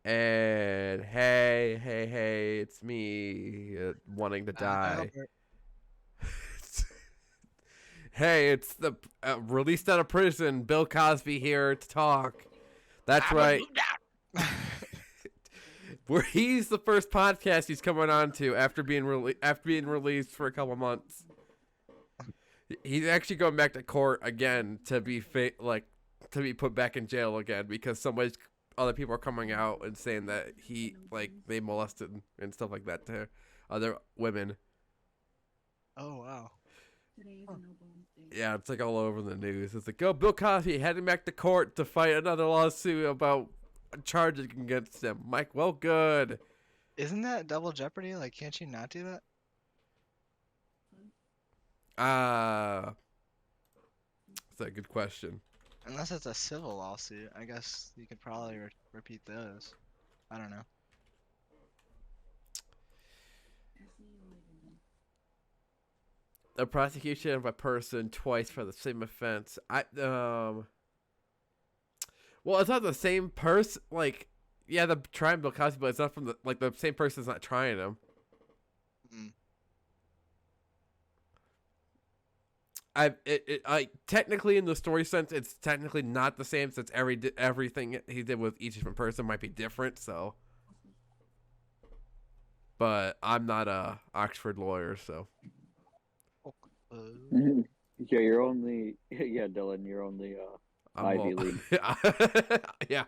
And hey, it's me wanting to die. Albert. Hey, it's the released out of prison, Bill Cosby here to talk. That's I was right. moved out. Where he's the first podcast he's coming on to after being released for a couple months. He's actually going back to court again to be to be put back in jail again because other people are coming out and saying that they molested and stuff like that to other women. Oh wow. Huh. Yeah, it's like all over the news. It's like, oh, Bill Cosby heading back to court to fight another lawsuit about charges against him. Mike, well, good. Isn't that double jeopardy? Like, can't you not do that? That's a good question. Unless it's a civil lawsuit, I guess you could probably repeat those. I don't know. The prosecution of a person twice for the same offense. Well, it's not the same person. Like, yeah, the trying Bill Cosby, but it's not from the same person's not trying him. Mm. I technically in the story sense, it's technically not the same since everything he did with each different person might be different. So, but I'm not a Oxford lawyer, so. Yeah, you're only yeah, Dylan. You're only Ivy League. Yeah.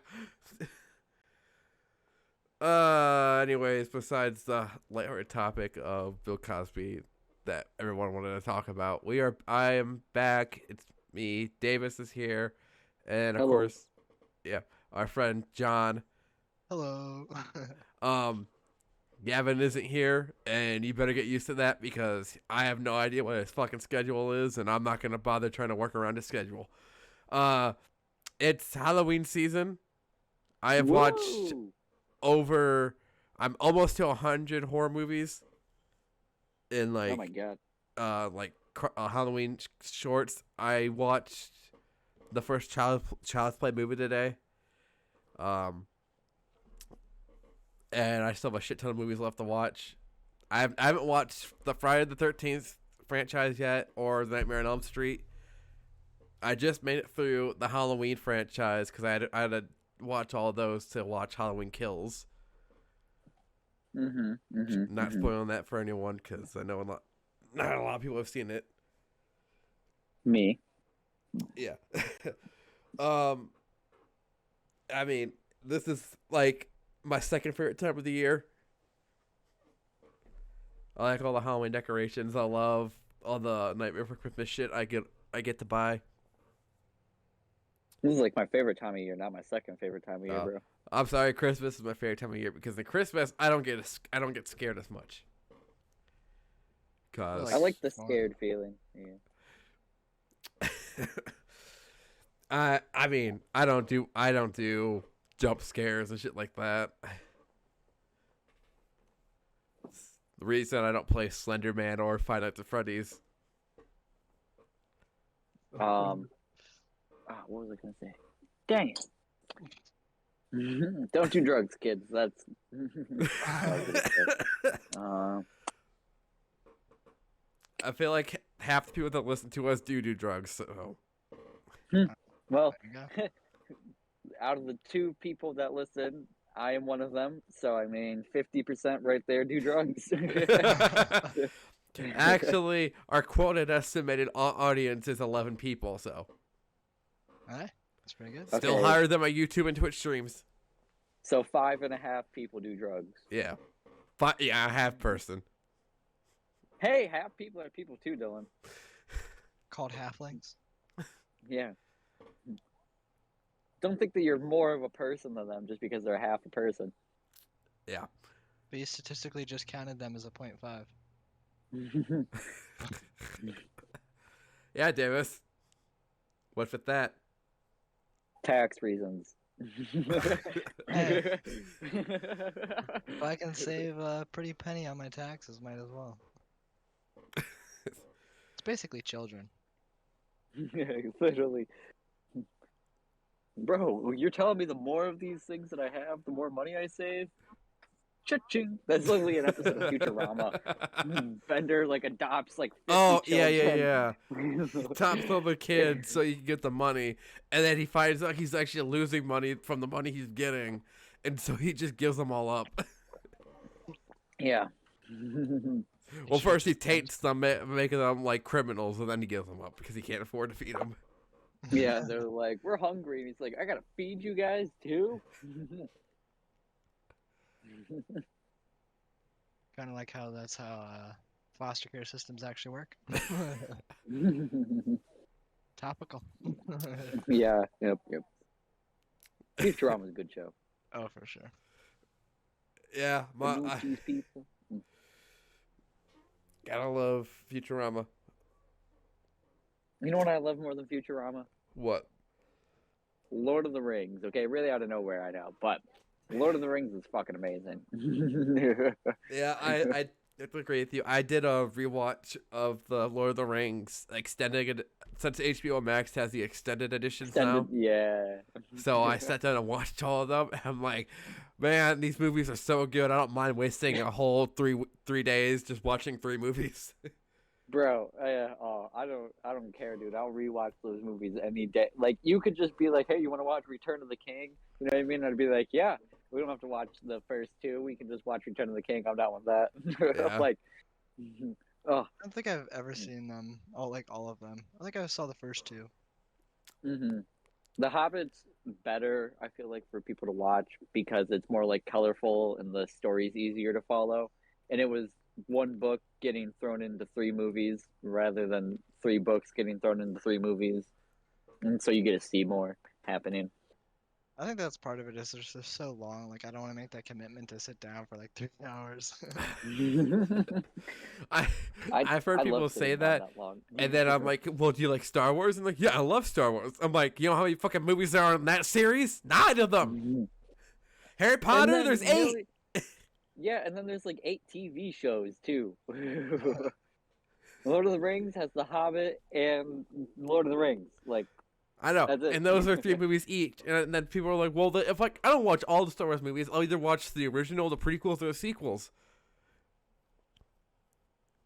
Anyways, besides the lighthearted topic of Bill Cosby that everyone wanted to talk about, I am back. It's me. Davis is here, and of Hello. course, yeah, our friend John. Hello. Gavin isn't here, and you better get used to that because I have no idea what his fucking schedule is, and I'm not gonna bother trying to work around his schedule. It's Halloween season. I have watched over. I'm almost to 100 horror movies in Oh my god. Halloween shorts. I watched the first Child's Play movie today. And I still have a shit ton of movies left to watch. I haven't watched the Friday the 13th franchise yet or the Nightmare on Elm Street. I just made it through the Halloween franchise because I had to watch all of those to watch Halloween Kills. Not spoiling that for anyone because I know not a lot of people have seen it. Me. Yeah. I mean, this is like my second favorite time of the year. I like all the Halloween decorations. I love all the Nightmare Before Christmas shit I get to buy. This is like my favorite time of year, not my second favorite time of year, bro. I'm sorry, Christmas is my favorite time of year because in Christmas I don't get scared as much. Cause I like the scared feeling. Yeah. I mean I don't do jump scares and shit like that. It's the reason I don't play Slender Man or Five Nights at Freddy's. What was I gonna say? Dang it! Don't do drugs, kids. That's. I feel like half the people that listen to us do drugs. So. Well, There you out of the two people that listen, I am one of them. So I mean, 50% right there do drugs. Actually, our quoted estimated audience is 11 people, so. Alright, that's pretty good. Still Okay. higher than my YouTube and Twitch streams. So 5.5 people do drugs. Yeah. Yeah, a half person. Hey, half people are people too, Dylan. Called halflings. Yeah. Don't think that you're more of a person than them just because they're half a person. Yeah. But you statistically just counted them as a 0.5. Yeah, Davis. What's with that? Tax reasons. Hey. If I can save a pretty penny on my taxes, might as well. It's basically children. Literally. Bro, you're telling me the more of these things that I have, the more money I save? Cha-ching. That's literally an episode of Futurama. Bender like adopts like 50 Oh, yeah, children. yeah. He tops all the kids so he can get the money, and then he finds out he's actually losing money from the money he's getting, and so he just gives them all up. Yeah. Well, first he taints them, making them like criminals, and then he gives them up because he can't afford to feed them. Yeah, they're like, we're hungry. And he's like, I gotta feed you guys too? Kind of like how that's how foster care systems actually work. Topical. Yeah, yep. Futurama's a good show. Oh, for sure. Yeah, These people. gotta love Futurama. You know what I love more than Futurama? What? Lord of the Rings. Okay, really out of nowhere, I know, but Lord of the Rings is fucking amazing. Yeah, I agree with you. I did a rewatch of the Lord of the Rings extended since HBO Max has the extended editions now. Yeah. So I sat down and watched all of them. And I'm like, man, these movies are so good. I don't mind wasting a whole three days just watching 3 movies. Bro, I don't care, dude. I'll rewatch those movies any day. Like, you could just be like, hey, you want to watch Return of the King? You know what I mean? I'd be like, yeah, we don't have to watch the first 2. We can just watch Return of the King. I'm down with that. Yeah. Like, oh, I don't think I've ever seen them. All of them. I think I saw the first 2. The Hobbit's better, I feel like, for people to watch because it's more like colorful and the story's easier to follow. And it was one book getting thrown into 3 movies rather than 3 books getting thrown into 3 movies. And so you get to see more happening. I think that's part of it. Is they're just so long. Like I don't want to make that commitment to sit down for like 3 hours. I've heard I people love say sitting down that, long. and then I'm like, well, do you like Star Wars? And like, yeah, I love Star Wars. I'm like, you know how many fucking movies there are in that series? 9 of them. Harry Potter, then there's 8. really- yeah, and then there's like 8 TV shows too. Lord of the Rings has The Hobbit and Lord of the Rings. Like, I know, that's it. and those are 3 movies each. And then people are like, well, if like I don't watch all the Star Wars movies, I'll either watch the original, the prequels, or the sequels.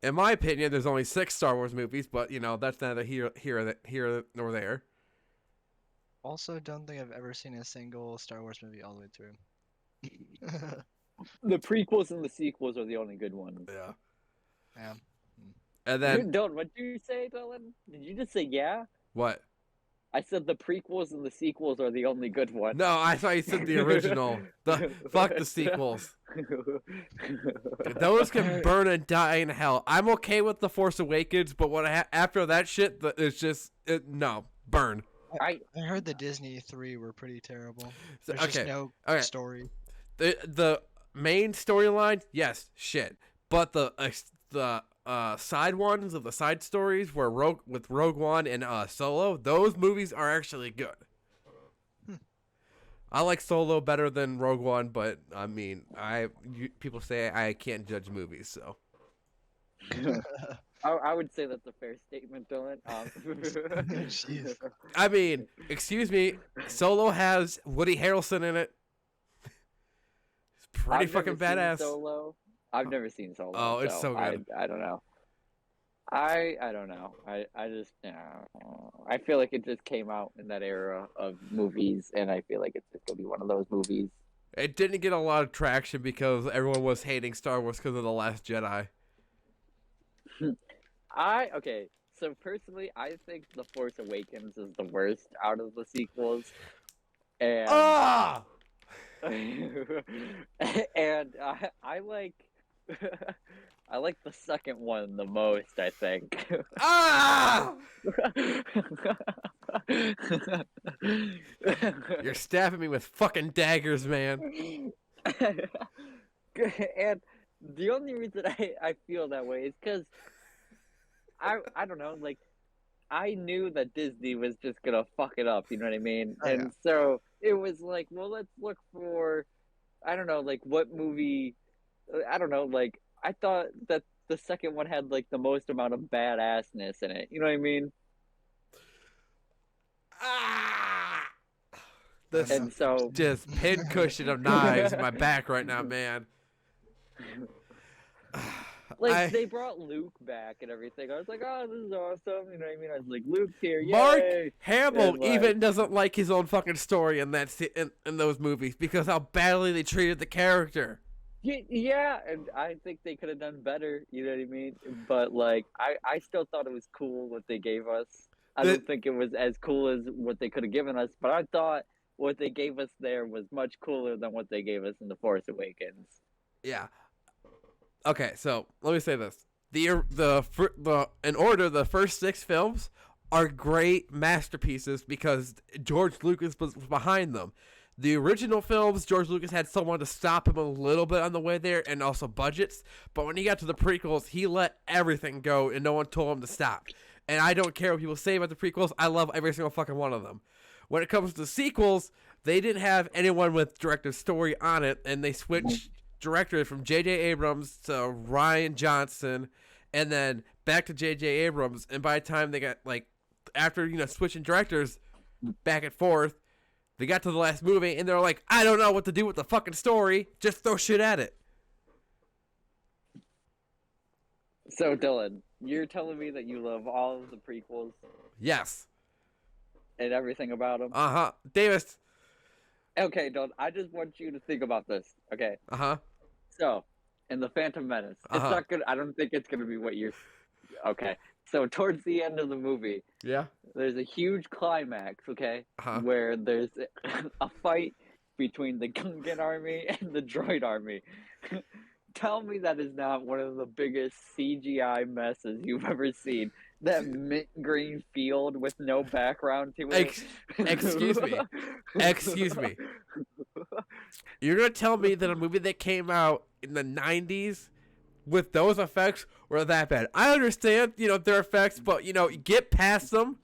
In my opinion, there's only 6 Star Wars movies, but you know that's neither here nor there. Also, don't think I've ever seen a single Star Wars movie all the way through. The prequels and the sequels are the only good ones. Yeah. Yeah. And then Dylan, what did you say, Dylan? Did you just say yeah? what? I said the prequels and the sequels are the only good ones. No, I thought you said the original. Fuck the sequels. Those can burn and die in hell. I'm okay with The Force Awakens, but after that shit, it's just no burn. I heard the Disney 3 were pretty terrible. So, There's just no story. The main storyline, yes, shit. But the side ones of the side stories where with Rogue One and Solo, those movies are actually good. I like Solo better than Rogue One, but I mean, people say I can't judge movies, so. I would say that's a fair statement, Dylan. Jeez. I mean, excuse me, Solo has Woody Harrelson in it. It's pretty I've never fucking badass. Seen Solo. I've never seen Solo. Oh, it's so good. I don't know. I don't know. I just I feel like it just came out in that era of movies, and I feel like it's just gonna be one of those movies. It didn't get a lot of traction because everyone was hating Star Wars because of The Last Jedi. Okay, so personally, I think The Force Awakens is the worst out of the sequels, and and I like I like the second one the most. I think. You're stabbing me with fucking daggers, man. And the only reason I feel that way is because I don't know, like, I knew that Disney was just gonna fuck it up, you know what I mean? Oh, and so it was like, well, let's look for, I don't know, like, what movie, I don't know, like, I thought that the second one had, like, the most amount of badassness in it, you know what I mean? This And so just pincushion of knives in my back right now, man. like they brought Luke back and everything. I was like, oh, this is awesome. You know what I mean? I was like, Luke's here, yay! Mark Hamill And, like, even doesn't like his own fucking story in in those movies because how badly they treated the character. Yeah, and I think they could have done better. You know what I mean? But like, I still thought it was cool what they gave us. I don't think it was as cool as what they could have given us, but I thought what they gave us there was much cooler than what they gave us in The Force Awakens. Yeah. Okay, so let me say this: in order, the first 6 films are great masterpieces because George Lucas was behind them. The original films, George Lucas had someone to stop him a little bit on the way there, and also budgets. But when he got to the prequels, he let everything go, and no one told him to stop. And I don't care what people say about the prequels. I love every single fucking one of them. When it comes to sequels, they didn't have anyone with director's story on it, and they switched directors from J.J. Abrams to Rian Johnson, and then back to J.J. Abrams. And by the time they got, like, after, switching directors back and forth, they got to the last movie, and they're like, I don't know what to do with the fucking story. Just throw shit at it. So, Dylan, you're telling me that you love all of the prequels Yes. and everything about them? Uh-huh. Davis. Okay, Dylan, I just want you to think about this, okay? Uh-huh. So, in The Phantom Menace, it's Uh-huh. not good. I don't think it's going to be what you're... Okay. So, towards the end of the movie, Yeah. there's a huge climax, okay? Uh-huh. Where there's a fight between the Gungan army and the droid army. Tell me that is not one of the biggest CGI messes you've ever seen. That mint green field with no background to it. Excuse me. Excuse me. You're going to tell me that a movie that came out in the 90s with those effects were that bad? I understand, their effects, but, get past them.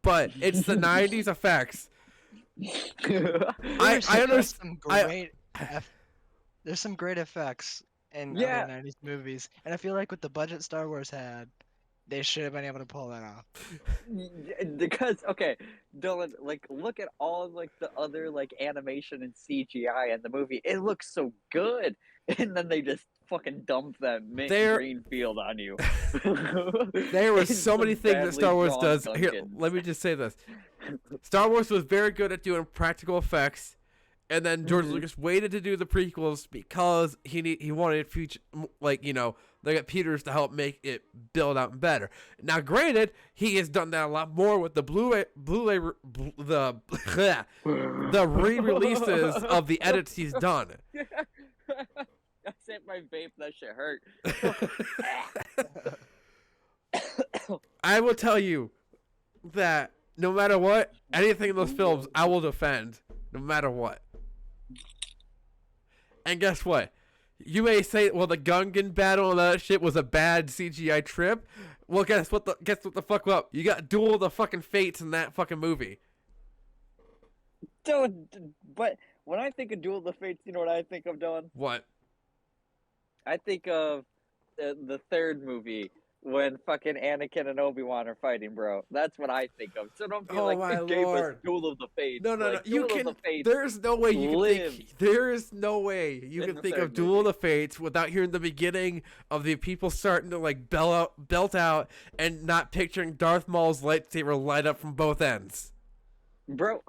But it's the 90s effects. I understand. There's some great effects in Yeah. other 90s movies, and I feel like with the budget Star Wars had, they should have been able to pull that off. Because, okay, Dylan, like, look at all, like, the other, like, animation and CGI in the movie. It looks so good. And then they just fucking dump that mint green field on you. There were so many things that Star Wars does. Here, Gunkins. let me just say this. Star Wars was very good at doing practical effects, and then George Lucas waited to do the prequels because he wanted future, they got Peters to help make it build out better. Now, granted, he has done that a lot more with the the re-releases of the edits he's done. I sent my vape. That shit hurt. I will tell you that no matter what, anything in those films, I will defend, no matter what. And guess what? You may say, well, the Gungan battle and that shit was a bad CGI trip. Well, guess what the fuck up? You got Duel of the fucking Fates in that fucking movie. Dude, but when I think of Duel of the Fates, you know what I think of, Dylan? What? I think of the third movie when fucking Anakin and Obi-Wan are fighting, bro. That's what I think of. So don't be like, it gave us Duel of the Fates. No. Like, You Duel can. of the Fates There's no way you can lived think. There is no way you in can the think third of Duel of the Fates without hearing the beginning of the people starting to like belt out and not picturing Darth Maul's lightsaber light up from both ends. Bro,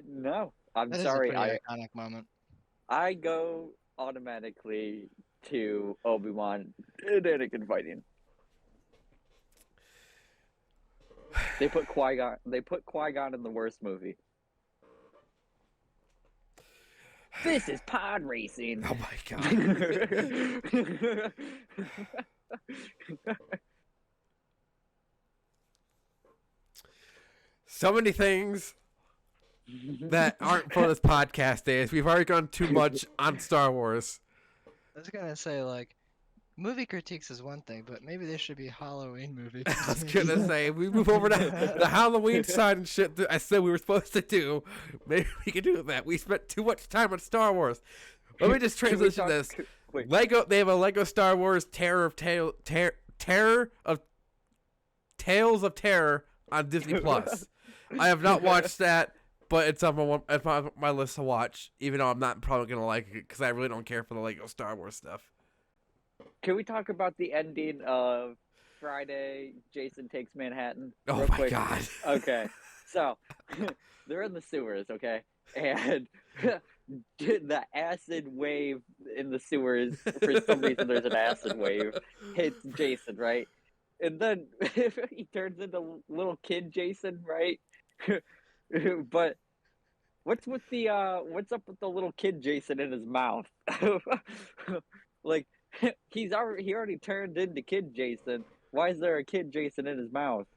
no. I'm That sorry. is a pretty iconic moment. I go automatically to Obi-Wan and Anakin fighting. They put Qui-Gon in the worst movie. This is pod racing. Oh my god. So many things that aren't for this podcast, Days. We've already gone too much on Star Wars. I was gonna say, like, movie critiques is one thing, but maybe there should be Halloween movies. I was gonna say, we move over to the Halloween side and shit that I said we were supposed to do. Maybe we can do that. We spent too much time on Star Wars. Let me just transition this. Wait. They have a Lego Star Wars Tales of Terror on Disney Plus. I have not watched that. but it's on my list to watch, even though I'm not probably gonna like it because I really don't care for the Lego Star Wars stuff. Can we talk about the ending of Friday? Jason Takes Manhattan. Oh real my quick? god. Okay, so they're in the sewers, okay, and the acid wave in the sewers. For some reason, there's an acid wave hits Jason, right? And then he turns into little kid Jason, right? But what's up with the little kid Jason in his mouth? Like he already turned into kid Jason. Why is there a kid Jason in his mouth?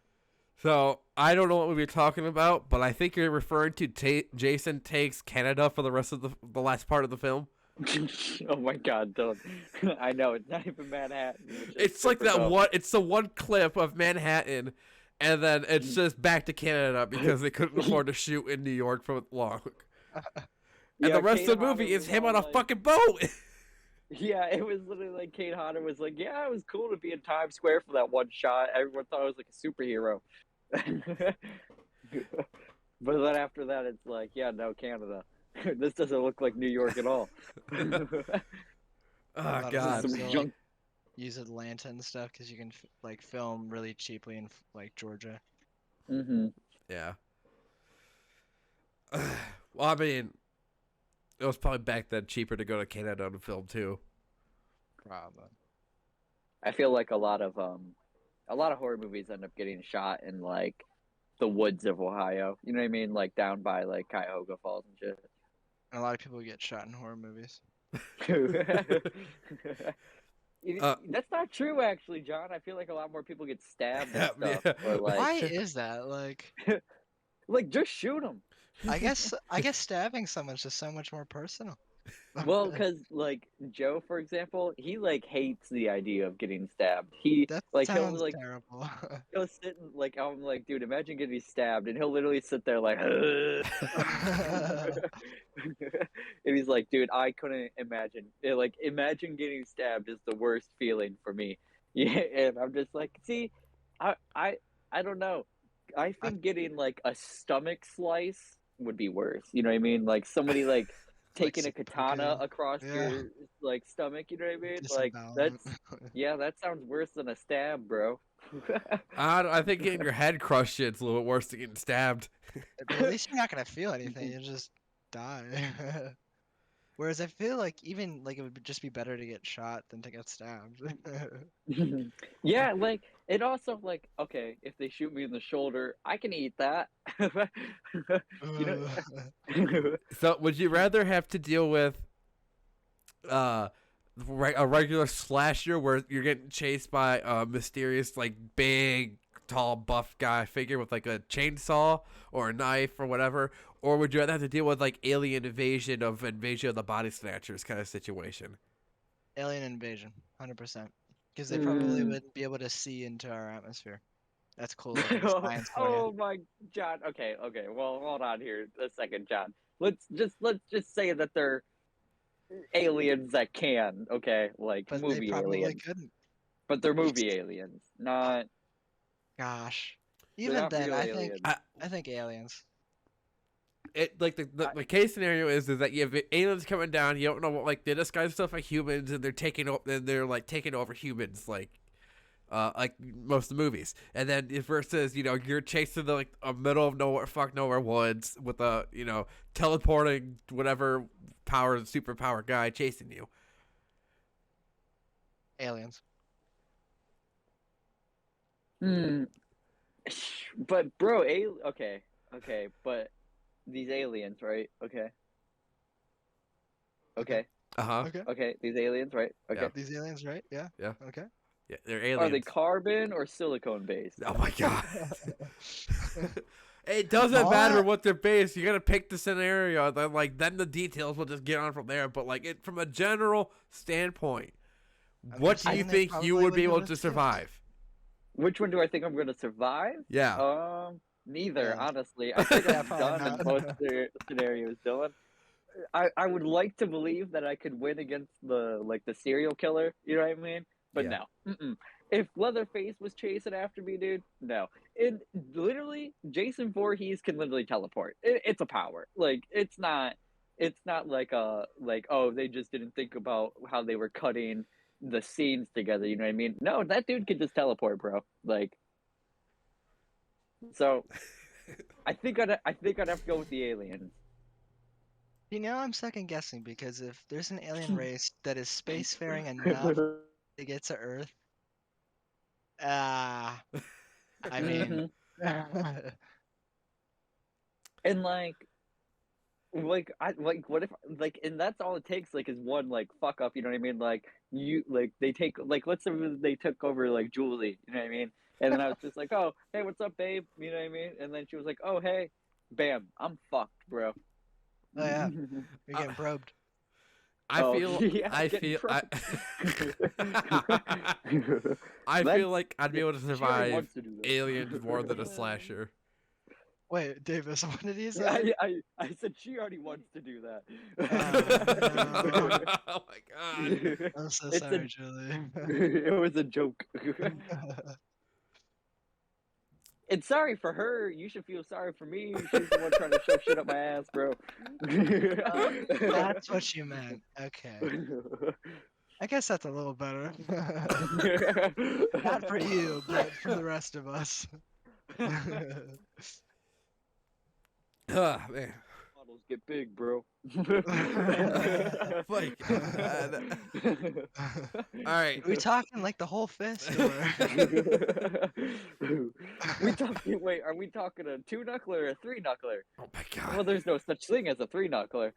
So I don't know what we were talking about, but I think you're referring to Jason Takes Canada for the rest of the last part of the film. Oh my god, don't. I know, it's not even Manhattan. It's like that one. It's the one clip of Manhattan, and then it's just back to Canada because they couldn't afford to shoot in New York for long. And Yeah, the rest Kate of the movie Hodder is was him all on a like- fucking boat. Yeah, it was literally like Kate Hodder was like, yeah, it was cool to be in Times Square for that one shot. Everyone thought I was like a superhero. But then after that, it's like, yeah, no, Canada. This doesn't look like New York at all. Oh lot of god. Some Really? junk. Use Atlanta and stuff because you can like film really cheaply in like Georgia. Mm-hmm. Yeah. Well, I mean, it was probably back then cheaper to go to Canada to film too. Probably. I feel like a lot of horror movies end up getting shot in like the woods of Ohio. You know what I mean? Like down by like Cuyahoga Falls and shit. And a lot of people get shot in horror movies. That's not true, actually, John. I feel like a lot more people get stabbed and Yeah, stuff, yeah. or like, Why is that? Like, just shoot them. I guess stabbing someone's just so much more personal. Well, because like Joe, for example, he like hates the idea of getting stabbed. He that like he'll sounds like terrible. he'll sit and like I'm like, dude, imagine getting stabbed, and he'll literally sit there like, and he's like, dude, I couldn't imagine. Like, imagine getting stabbed is the worst feeling for me. Yeah, and I'm just like, see, I don't know. I think getting like a stomach slice would be worse. You know what I mean? Like somebody like taking a katana across your like stomach. You know what I mean? Like that sounds worse than a stab, bro. I think getting your head crushed is a little bit worse than getting stabbed. But at least you're not gonna feel anything. You just die. Whereas I feel like even like it would just be better to get shot than to get stabbed. Yeah, like it also like okay, if they shoot me in the shoulder, I can eat that. You know. So, would you rather have to deal with a regular slasher where you're getting chased by a mysterious, like, big, tall, buff guy figure with like a chainsaw or a knife or whatever, or would you rather have to deal with like alien invasion of the body snatchers kind of situation? Alien invasion, 100%. Because they probably wouldn't be able to see into our atmosphere. That's cool. Science for you. Oh my, John. Okay. Well, hold on here a second, John. Let's just say that they're aliens that can. Okay, like But they movie probably aliens. couldn't. But they're movie aliens, not. Gosh. They're Even not then, real I aliens. think aliens. It like the case scenario is that you have aliens coming down. You don't know what, like, they disguise stuff like humans, and they're taking over humans, like most of the movies. And then versus you're chasing the a middle of nowhere woods with a teleporting whatever superpower guy chasing you. Aliens. But bro, okay, but these aliens, right? Okay. Okay, these aliens, right? Okay. Yeah. These aliens, right? Yeah. Yeah. Okay. Yeah, they're aliens. Are they carbon or silicone based? Oh my god. It doesn't matter what they're based. You gotta pick the scenario. Then the details will just get on from there. But from a general standpoint, what do you think you would be able to survive? Which one do I think I'm gonna survive? Yeah. Neither, Yeah. honestly. I think I'm probably done in not. most scenarios, Dylan. I would like to believe that I could win against the serial killer. You know what I mean? But Yeah. no. if Leatherface was chasing after me, dude, no. And literally, Jason Voorhees can literally teleport. It's a power. Like it's not. It's not like oh they just didn't think about how they were cutting the scenes together. You know what I mean? No, that dude could just teleport, bro. Like so. I think I'd have to go with the aliens. You know, I'm second guessing because if there's an alien race that is spacefaring enough to get to Earth, ah, I mean, And I like what if like and that's all it takes like is one like fuck up, you know what I mean? Like you like they take like let's say they took over like Julie, you know what I mean? And then I was just like, oh hey, what's up, babe? You know what I mean? And then she was like, oh hey, bam, I'm fucked, bro. oh yeah, you're getting probed. I Oh, feel yeah, I getting feel I, probed. I That's- feel like I'd be able to she already survive wants to do that. aliens more than a slasher. Wait, Davis, what did he say? I said she already wants to do that. Oh my god. I'm so It's sorry, Julie. It was a joke. And sorry for her. You should feel sorry for me. She's the one trying to shove shit up my ass, bro. That's what you meant. Okay. I guess that's a little better. Not for you, but for the rest of us. Ah, man. Models get big, bro. My god. Alright. Are we talking like the whole fist? Or... we talking? Wait, are we talking a 2-knuckler or a 3-knuckler? Oh my Well, god. there's no such thing as a 3-knuckler.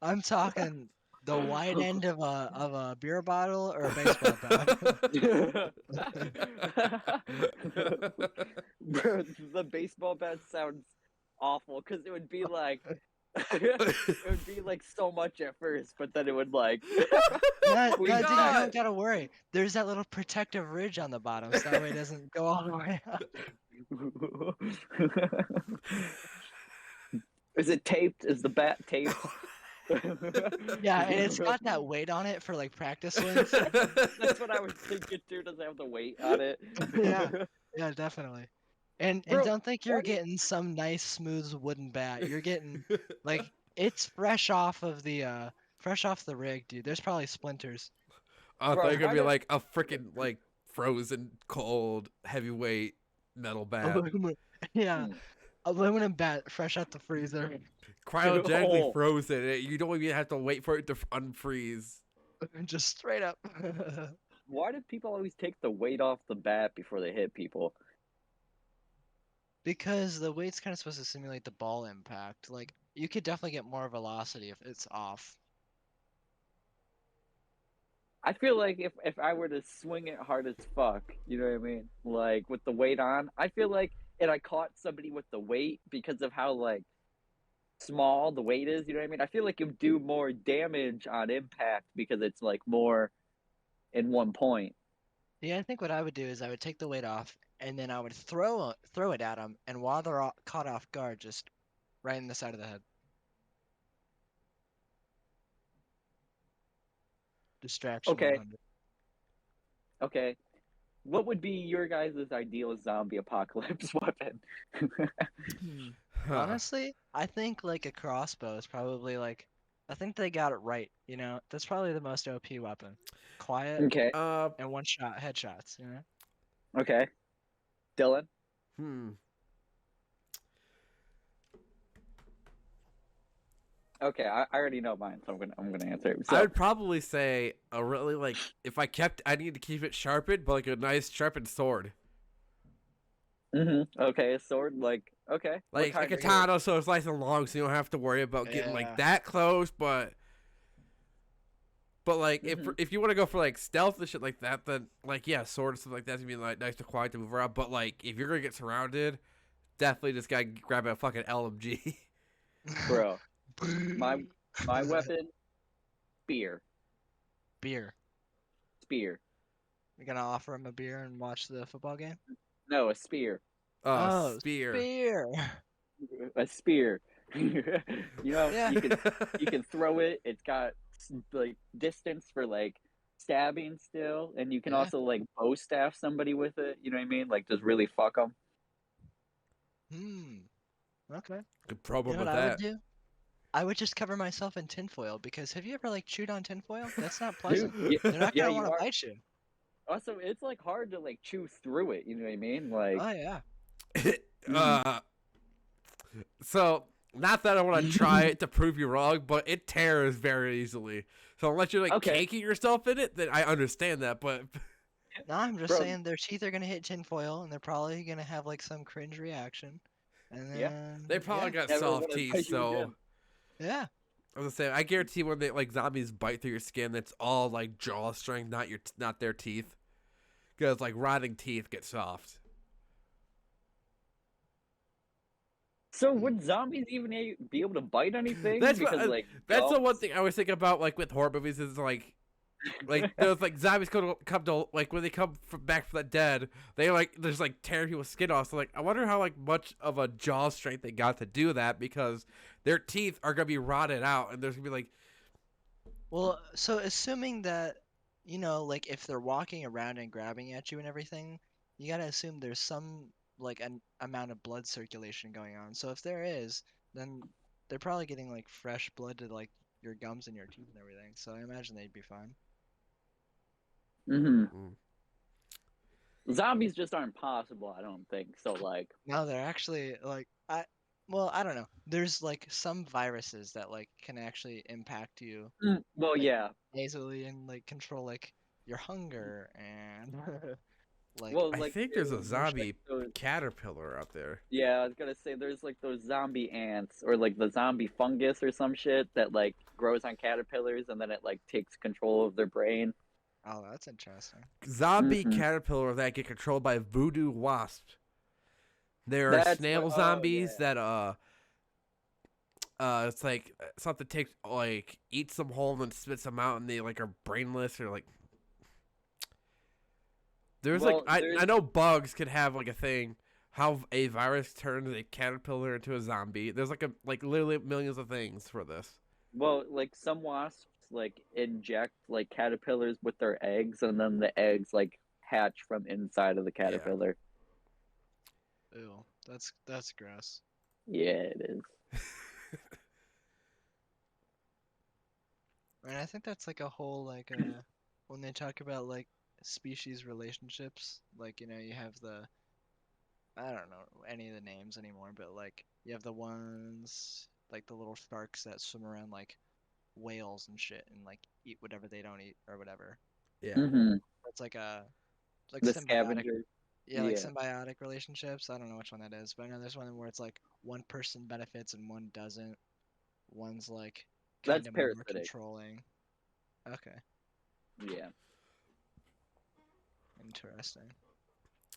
I'm talking the wide end of a beer bottle or a baseball bat. Bro, the baseball bat sounds awful because it would be like it would be like so much at first, but then it would like No, We dude, you got don't gotta worry. There's that little protective ridge on the bottom, so that way it doesn't go all the way up. Is it taped? Is the bat taped? Yeah, and it's got that weight on it for like practice swings. That's what I was thinking too. Does it have the weight on it? Yeah. Yeah, definitely. And Bro, don't think you're why do you- getting some nice smooth wooden bat. You're getting like it's fresh off the rig, dude. There's probably splinters. I thought Bro, you were gonna why be don't- like a freaking like frozen cold heavyweight metal bat. Aluminum, yeah, Hmm. aluminum bat fresh out the freezer. Cryogenically Oh. frozen. You don't even have to wait for it to unfreeze. Just straight up. Why do people always take the weight off the bat before they hit people? Because the weight's kind of supposed to simulate the ball impact. Like you could definitely get more velocity if it's off. I feel like if I were to swing it hard as fuck, you know what I mean? Like with the weight on, I feel like and I caught somebody with the weight because of how like small the weight is, you know what I mean? I feel like you do more damage on impact because it's like more in one point. Yeah, I think what I would do is I would take the weight off and then I would throw it at them, and while they're caught off guard, just right in the side of the head. Distraction Okay. 100. Okay. What would be your guys' ideal zombie apocalypse weapon? Huh. Honestly, I think like a crossbow is probably like I think they got it right, you know? That's probably the most OP weapon. Quiet Okay. and one shot headshots, you know? Okay. Dylan? Hmm. Okay, I already know mine, so I'm gonna answer it. I So, would probably say a really like if I need to keep it sharpened, but like a nice sharpened sword, okay, a sword, like okay. What like a kind are you- katana, so it's nice and long, so you don't have to worry about getting Yeah. like that close. But like if you want to go for like stealth and shit like that, then like yeah, sword and stuff like that's gonna be like nice to quiet to move around. But like if you're gonna get surrounded, definitely just gotta grab a fucking LMG. Bro, my weapon, spear. Beer. Spear. You're gonna offer him a beer and watch the football game? No, a spear. Oh, Spear. Beer. A spear. You know, Yeah. you can throw it. It's got like distance for like stabbing still, and you can Yeah. also like bow staff somebody with it. You know what I mean? Like just really fuck them. Okay. Good You problem know what with I would that. do? I would just cover myself in tinfoil because have you ever like chewed on tinfoil? That's not Dude, pleasant. yeah, They're not yeah, gonna you want to are. bite you. Also, it's like hard to like chew through it. You know what I mean? Like, Oh yeah. uh, so not that I want to try it to prove you wrong, but it tears very easily. So unless you're like okay, caking yourself in it, then I understand that. But No, I'm just bro. saying their teeth are gonna hit tinfoil and they're probably gonna have like some cringe reaction. And Yeah, they then probably got never soft want to teeth, bite you so again. yeah. I was gonna say I guarantee when they like zombies bite through your skin, it's all like jaw strength, not their teeth, because like rotting teeth get soft. So would zombies even be able to bite anything? That's Because what. like That's the one gums. thing I always think about, like with horror movies, is like those like zombies come to like when they come back from the dead, they like there's like tearing people's skin off. So like I wonder how like much of a jaw strength they got to do that because their teeth are gonna be rotted out and there's gonna be like Well, so assuming that, like if they're walking around and grabbing at you and everything, you gotta assume there's some like an amount of blood circulation going on. So if there is, then they're probably getting like fresh blood to like your gums and your teeth and everything. So I imagine they'd be fine. Hmm. mm. Zombies just aren't possible. I don't think so. Like, No, they're actually like well, I don't know. There's like some viruses that like can actually impact you well, like yeah. nasally and like control like your hunger and like Well, I like think there's a there's like zombie those. caterpillar out there. Yeah, I was gonna say there's like those zombie ants or like the zombie fungus or some shit that like grows on caterpillars and then it like takes control of their brain. oh, that's interesting. Zombie Hmm. caterpillar that get controlled by voodoo wasps. There are That's what. snail Oh zombies yeah. that it's like something takes like eats them whole and then spits them out and they like are brainless or like there's like Well, I there's know bugs could have like a thing how a virus turns a caterpillar into a zombie. There's like literally millions of things for this. like some wasps like inject like caterpillars with their eggs and then the eggs like hatch from inside of the Yeah. caterpillar. Ew, that's gross. Yeah, it is. And I think that's like a whole like when they talk about like species relationships, like you have the I don't know any of the names anymore, but like you have the ones like the little sharks that swim around like whales and shit and like eat whatever they don't eat or whatever. Yeah. Hmm. That's like a like The symbiotic. scavenger. Yeah, like Yeah, symbiotic relationships. I don't know which one that is, but I know there's one where it's like one person benefits and one doesn't. One's like kind that's of more parasitic. controlling. Okay, Yeah. interesting.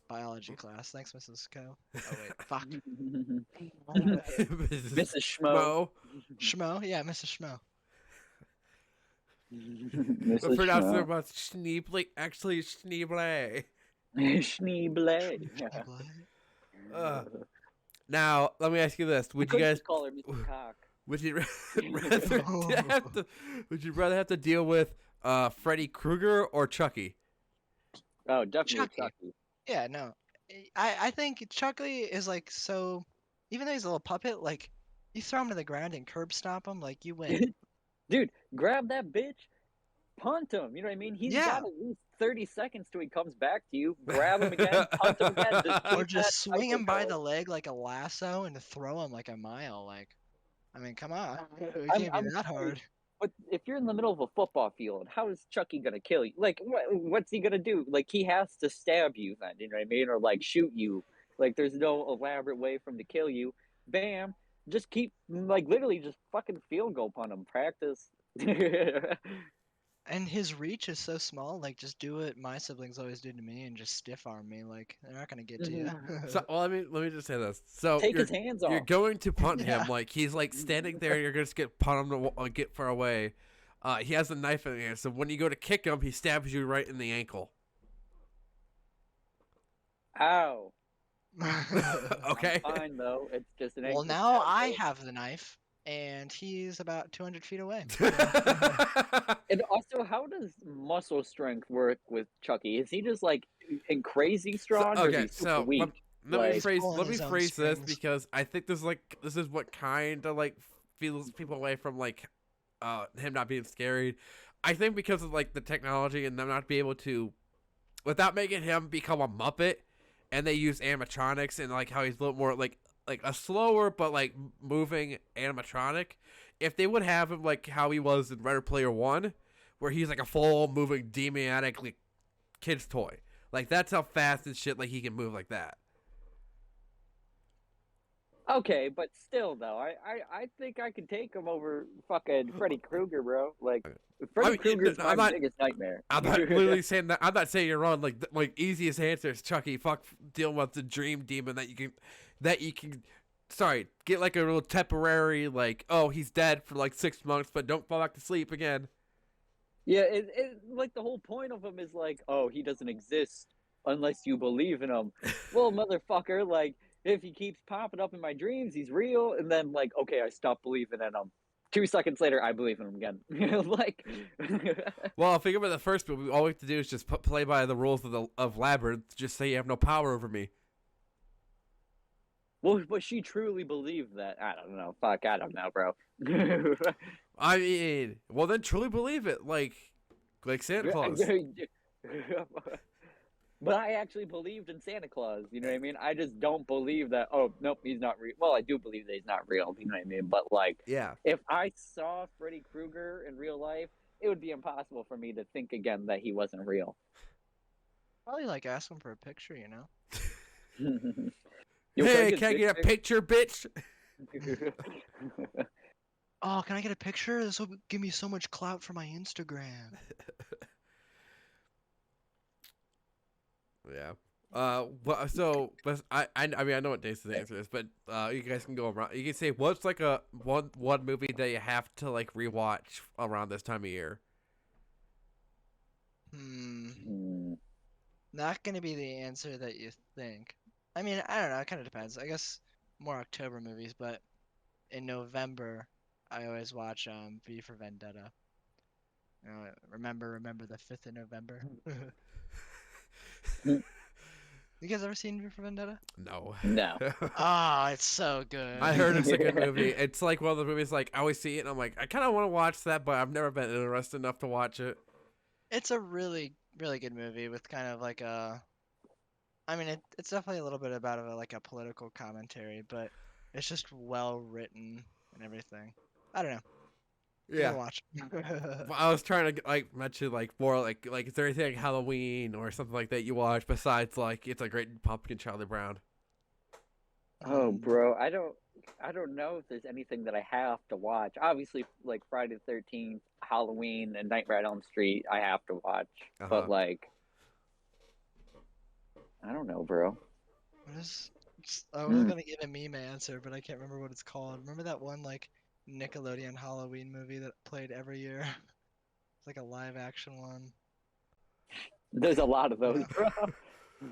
Biology class. Thanks, Mrs. Co. Oh wait, fuck. Mrs. Schmo. Schmo. Schmo? Yeah, Mrs. Schmo. But Mrs. pronounced it Schmo. about Schneebly. Actually, Schneeble. Schneeble. Uh, now, let me ask you this: I Would you couldn't guys? just call her Mr. Cock. Would you rather have to? Would you rather have to deal with Freddy Krueger or Chucky? Oh, definitely Chucky. Chucky. Yeah, no. I think Chucky is like so. Even though he's a little puppet, like you throw him to the ground and curb stomp him, like you win. Dude, grab that bitch, punt him. You know what I mean? He's Yeah. got at least 30 seconds till he comes back to you. Grab him again, punt him again. Just Or keep that just swing cycle him by going. the leg like a lasso and throw him like a mile. Like, I mean, come on. It I'm can't be that sorry, hard. but if you're in the middle of a football field, how is Chucky gonna kill you? Like, what's he gonna do? Like, he has to stab you then, you know what I mean? Or like shoot you. Like, there's no elaborate way for him to kill you. Bam, just keep like literally just fucking field goal punt him. Practice. And his reach is so small. Like, just do what my siblings always do to me and just stiff arm me. Like, they're not gonna get to you. So, well, let me just say this. So Take his hands you're off. going to punt Yeah. him like he's like standing there. You're gonna just get punt him to get far away. He has a knife in his hand, so when you go to kick him, he stabs you right in the ankle. Ow. Okay. I'm fine though. It's just an Well, ankle now stab, I though. have the knife, and he's about 200 feet away. And also, how does muscle strength work with Chucky? Is he just like in crazy strong, or is he super weak? Let me He's phrase pulling his own this strings. because I think this is what kind of like feels people away from like him not being scary. I think because of like the technology and them not being able to, without making him become a Muppet, and they use animatronics and like how he's a little more like a slower but like moving animatronic. If they would have him like how he was in Ready Player One, where he's like a full moving demoniac like kid's toy, like that's how fast and shit like he can move like that. Okay, but still though, I think I could take him over fucking Freddy Krueger, bro. Like Freddy Krueger's my biggest nightmare. I'm not literally saying that. I'm not saying you're wrong. Like easiest answer is Chucky. Fuck dealing with the dream demon that you can. Sorry, get like a little temporary like, oh, he's dead for like 6 months, but don't fall back to sleep again. Yeah, it like the whole point of him is like, oh, he doesn't exist unless you believe in him. Well, motherfucker, like if he keeps popping up in my dreams, he's real, and then like, okay, I stop believing in him. 2 seconds later, I believe in him again. Like, Well, if think about the first movie, all we have to do is just play by the rules of Labyrinth. Just say you have no power over me. well, but she truly believed that. I don't know. Fuck, I don't know, bro. I mean, well then truly believe it, like Santa Claus. But I actually believed in Santa Claus. You know what I mean? I just don't believe that. Oh nope, he's not real. Well, I do believe that he's not real. You know what I mean? But like, Yeah. if I saw Freddy Krueger in real life, it would be impossible for me to think again that he wasn't real. Probably like ask him for a picture, you know? Hey, can I get a picture, bitch? Oh, can I get a picture? This will give me so much clout for my Instagram. Yeah. Well, so, but I mean, I know what Dace's answer is, but you guys can go around. You can say what's like a one movie that you have to like rewatch around this time of year. Not gonna be the answer that you think. I mean, I don't know. It kind of depends. I guess more October movies, but in November, I always watch V for Vendetta. You know, remember the 5th of November. You guys ever seen V for Vendetta? No. No. Oh, it's so good. I heard it's a good movie. It's like one of the movies like I always see it and I'm like I kind of want to watch that, but I've never been interested enough to watch it. It's a really good movie with kind of like a. I mean, it's definitely a little bit about like a political commentary, but it's just well written and everything. I don't know. Yeah. Watch. Well, I was trying to like mention like more like is there anything like Halloween or something like that you watch besides like It's a Great Pumpkin, Charlie Brown? Oh, bro, I don't know if there's anything that I have to watch. Obviously, like Friday the 13th, Halloween, and Nightmare on Elm Street, I have to watch. But like, I don't know, bro. I was gonna give a meme answer, but I can't remember what it's called. Remember that one like Nickelodeon Halloween movie that played every year? It's like a live action one. There's a lot of those, bro.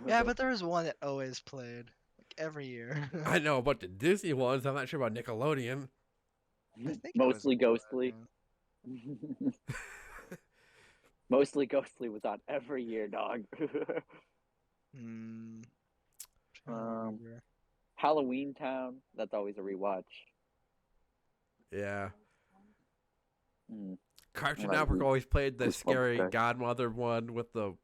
Yeah, but there was one that always played like every year. I know about the Disney ones. I'm not sure about Nickelodeon. I think Mostly Ghostly. Mostly Ghostly was on every year, dog. Halloween Town, that's always a rewatch. Yeah. Mm. Cartoon Network always played the scary Godmother one with the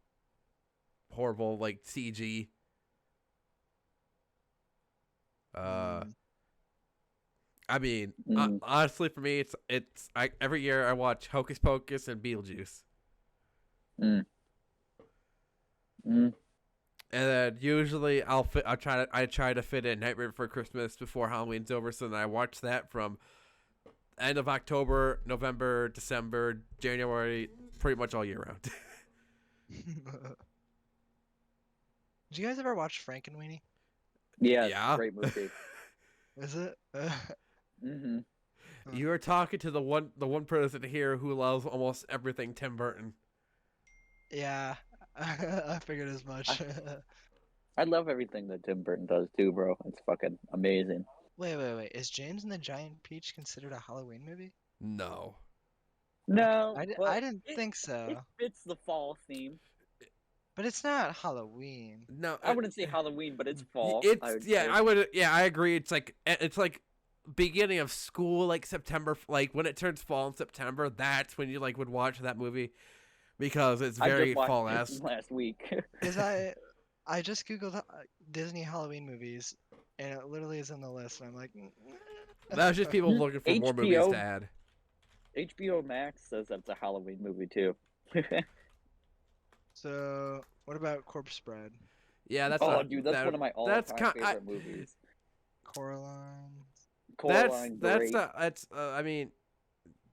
horrible like CG. I mean, honestly, for me, every year I watch Hocus Pocus and Beetlejuice. And then usually I try to fit in Nightmare Before Christmas before Halloween's over, so then I watch that from end of October, November, December, January, pretty much all year round. Did you guys ever watch Frankenweenie? Yeah. Great movie. Is it? You are talking to the one person here who loves almost everything Tim Burton. Yeah, I figured as much. I love everything that Tim Burton does too, bro. It's fucking amazing. Wait. Is James and the Giant Peach considered a Halloween movie? No. No, I but didn't think it so. fits the fall theme. But it's not Halloween. No. I wouldn't say Halloween, but it's fall. I would yeah. say. I would. Yeah, I agree. It's like beginning of school, like September. Like when it turns fall in September, that's when you like would watch that movie because it's I very just watched fall it esque. last week. Because I just googled Disney Halloween movies, and it literally is in the list, and I'm like, That was just people looking for more movies HBO to add. HBO Max says that's a Halloween movie too. So what about Corpse Bride? Yeah, that's dude, that's one of my that's all-time kind. favorite movies. Coraline. Coraline, great. I mean,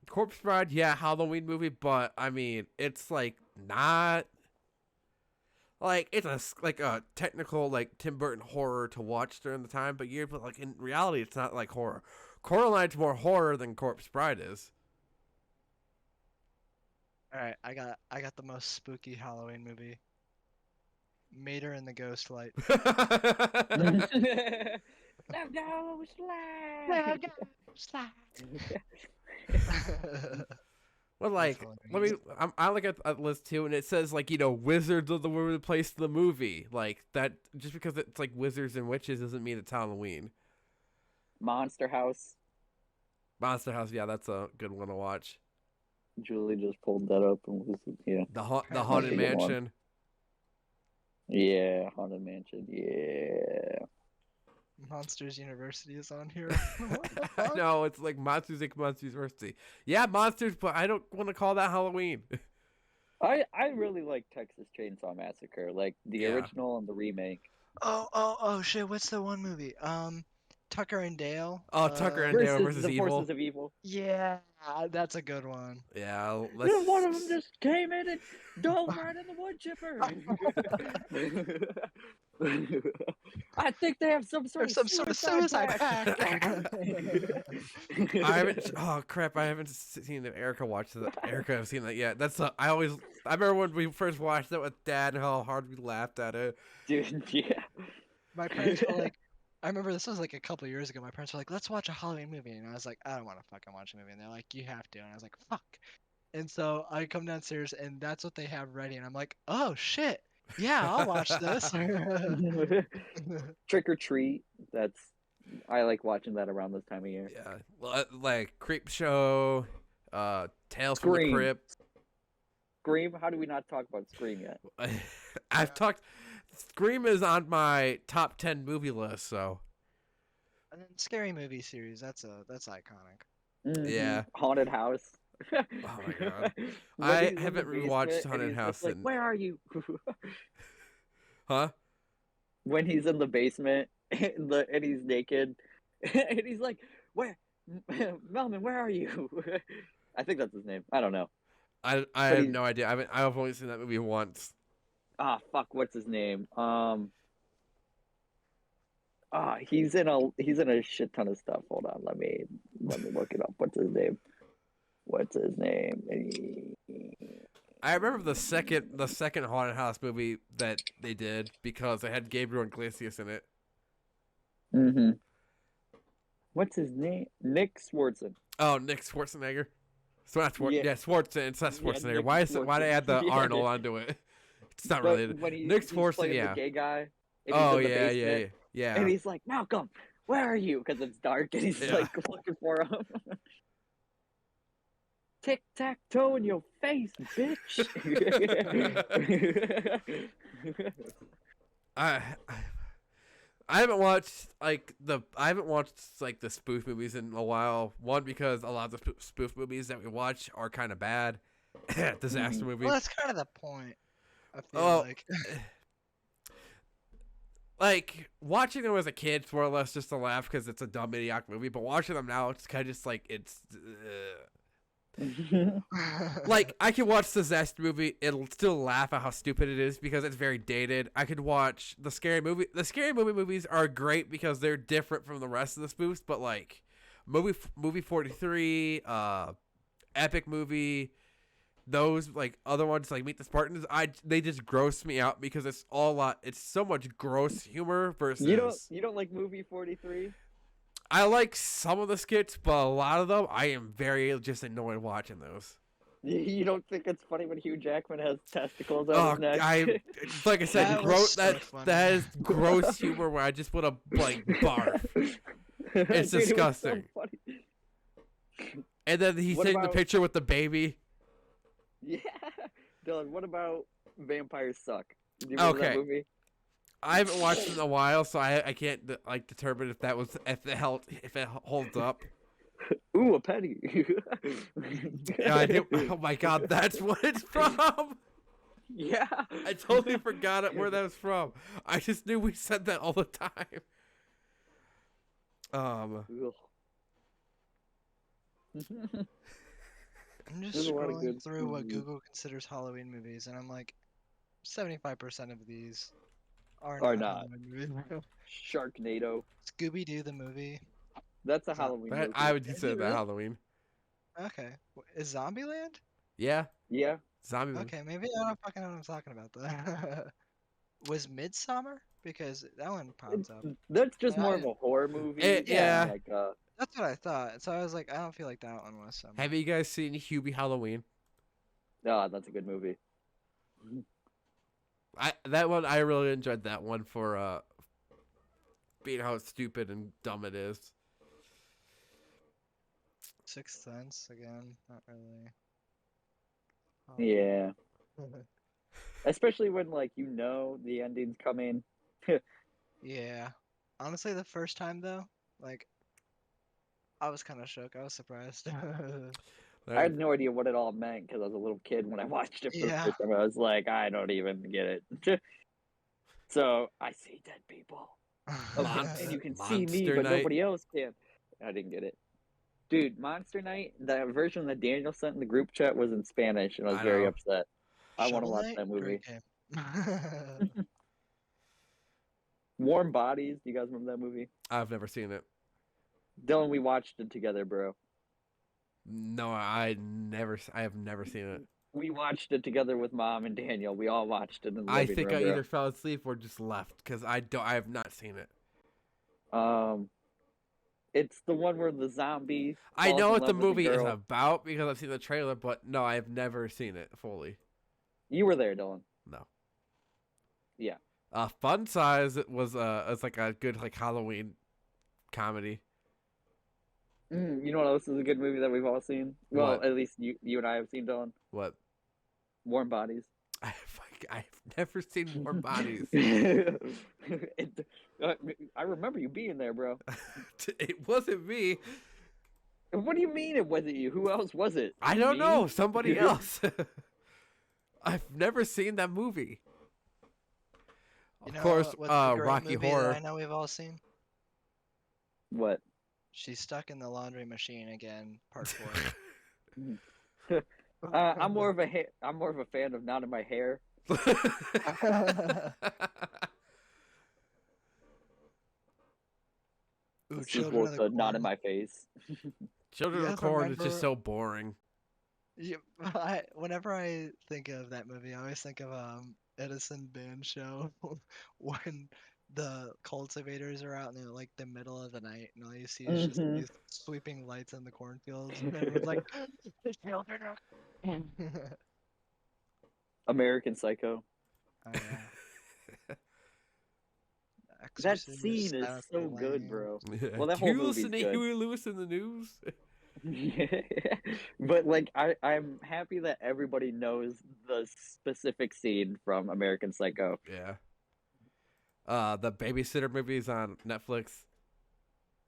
Corpse Bride, yeah, Halloween movie, but I mean, it's like not like it's a technical like Tim Burton horror to watch during the time, but like in reality, it's not like horror. Coraline's more horror than Corpse Bride is. All right, I got the most spooky Halloween movie. Mater and the Ghost Light. Now go slide. Well, like, I look at a list too, and it says like wizards are the place in the movie. Like that, just because it's like wizards and witches doesn't mean it's Halloween. Monster House. Monster House, yeah, that's a good one to watch. Julie just pulled that up and was The Haunted That's a good one. Mansion. Yeah, Haunted Mansion. Yeah. Monsters University is on here. I know, it's like Monsters Inc. Monsters University. Yeah, monsters, but I don't want to call that Halloween. I really like Texas Chainsaw Massacre, like the Yeah. original and the remake. Oh shit! What's the one movie? Tucker and Dale. Oh, Tucker and Dale versus the Evil. Forces of Evil. Yeah, that's a good one. Yeah, One of them just came in and dove right in the wood chipper. I think they have some sort of suicide pact. I haven't. Oh crap! I haven't seen that. Erica watched that. Erica, I've seen that yet. I remember when we first watched that with Dad and how hard we laughed at it. Dude, yeah. My parents were like, I remember this was like a couple years ago. My parents were like, "Let's watch a Halloween movie," and I was like, "I don't want to fucking watch a movie." And they're like, "You have to," and I was like, "Fuck." And so I come downstairs, and that's what they have ready, and I'm like, "Oh shit, yeah, I'll watch this." Trick or Treat. I like watching that around this time of year. Yeah, like Creep Show, Tales from the Scream. Crypt. Scream. How do we not talk about Scream yet? I've talked. Scream is on my top 10 movie list, so And then Scary Movie series. That's iconic. Mhm. Yeah. Haunted House. Oh my God. When I he's in the haven't basement rewatched and Haunted he's House just like, in- where are you? huh? When he's in the basement and he's naked and he's like, where, Melvin, where are you? I think that's his name. I don't know. I have no idea. I've only seen that movie once. Ah, fuck, what's his name? He's in a shit ton of stuff. Hold on, let me look it up. What's his name? I remember the second Haunted House movie that they did because it had Gabriel Iglesias in it. Mm-hmm. What's his name? Nick Swartzen. Oh, Nick Schwarzenegger. So not Schwarzenegger. Yeah. Yeah, Schwarzenegger. It's not Yeah, Schwarzenegger. Nick why did they add the Yeah. Arnold onto it? It's not But really. when Nick he's Swartzen, playing yeah. the gay guy. And he's Oh in the yeah, basement, yeah. And he's like, Malcolm, where are you? Because it's dark, and he's Yeah. like looking for him. Tic tac toe in your face, bitch. I haven't watched the spoof movies in a while. One, because a lot of the spoof movies that we watch are kind of bad, disaster movies. Well, that's kind of the point. I feel Oh, like. Like watching them as a kid, it's more or less just a laugh because it's a dumb idiotic movie. But watching them now, it's kind of just like it's. Like I can watch the Zest movie, it'll still laugh at how stupid it is because it's very dated. I could watch the scary movie. The scary movie movies are great because they're different from the rest of the spoofs. But like movie 43, epic movie, those like other ones like Meet the Spartans, they just gross me out because it's all lot. It's so much gross humor versus. You don't like movie 43? I like some of the skits, but a lot of them I am very just annoyed watching those. You don't think it's funny when Hugh Jackman has testicles on Oh, his neck? like I said, That was so that funny. that is gross humor where I just want to like barf. It's Dude, disgusting. It was so funny. And then he's What taking the about- picture with the baby. Yeah, Dylan. What about Vampires Suck? Do you remember that Okay. movie? I haven't watched it in a while, so I can't like determine if if it holds up. Ooh, a penny. Yeah, oh my god, that's what it's from. Yeah. I totally forgot where that was from. I just knew we said that all the time. Ugh. I'm just There's a lot of scrolling good through what movies. Google considers Halloween movies, and I'm like, 75% of these are Are not not. Halloween movies. Sharknado. Scooby-Doo the movie. That's a Zo- Halloween That movie. I would Is it consider that really? Halloween. Okay. Is Zombieland? Yeah, Yeah. zombie. Okay, maybe I don't fucking know what I'm talking about then. Was Midsummer? Because that one pops up. That's just Yeah, more I- of a horror movie. Yeah. Like That's what I thought. So I was like, I don't feel like that one was summer. Have you guys seen Hubie Halloween? oh, that's a good movie. That one I really enjoyed that one for being how stupid and dumb it is. Sixth Sense again, not really. Yeah. Especially when like you know the ending's coming. Yeah. Honestly, the first time though, like, I was kind of shook. I was surprised. I had no idea what it all meant because I was a little kid when I watched it for Yeah. the first time. I was like, I don't even get it. So I see dead people. And you can see me, Monster but Night. nobody else can. I didn't get it. Dude, Monster Night, the version that Daniel sent in the group chat was in Spanish, and I was I very know. upset. I want to Shovel watch Knight? that movie. Great game. Warm Bodies, do you guys remember that movie? I've never seen it. Dylan, we watched it together, bro. No, I have never seen it. We watched it together with Mom and Daniel. We all watched it in the I living think room, I bro. either fell asleep or just left because I have not seen it. It's the one where the zombie. I falls know in what the love with movie is girl. about because I've seen the trailer, but no, I have never seen it fully. You were there, Dylan. No. Yeah. Fun Size was it's like a good like Halloween comedy. You know what else is a good movie that we've all seen? Well, What? at least you and I have seen, Dylan. What? Warm Bodies. I've never seen Warm Bodies. I remember you being there, bro. It wasn't me. What do you mean it wasn't you? Who else was it? I don't Me? know. Somebody else. I've never seen that movie. You Of know course, what's a great Rocky movie that Horror. I know we've all seen. What? She's stuck in the laundry machine again, part 4. I'm more of a fan of Not in My Hair. Ooh, This is Children more of so the Not in Corn. My Face. Children You of the guys Corn is just remember- so boring. Yeah, whenever I think of that movie, I always think of Edison Band Show when the cultivators are out in like the middle of the night and all you see is just these sweeping lights in the cornfields and everyone's like, the children are. American Psycho. Oh, yeah. That Exorcist, scene is Silence so of the good, Lambs. bro. Well, Well, that Do whole you movie's listen to good. Huey Lewis in the news? But like I'm happy that everybody knows the specific scene from American Psycho. Yeah. The babysitter movies on Netflix.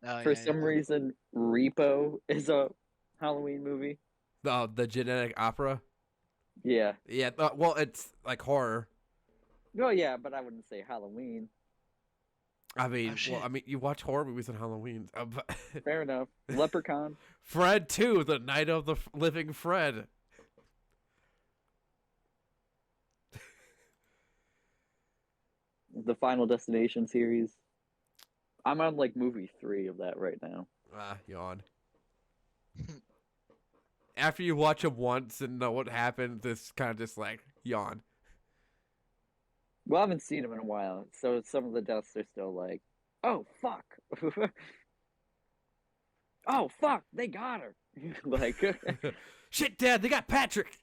Oh, For yeah, some yeah. reason, Repo is a Halloween movie. The genetic opera. Yeah. Yeah. Well, it's like horror. Oh yeah, but I wouldn't say Halloween. I mean, shit. you watch horror movies on Halloween. But Fair enough. Leprechaun. Fred 2, The Night of the Living Fred. The Final Destination series. I'm on like movie 3 of that right now. Yawn. After you watch them once and know what happened, this kind of just like yawn. Well, I haven't seen them in a while, so some of the deaths are still like, oh fuck. oh fuck, they got her. Like, Shit, Dad, they got Patrick.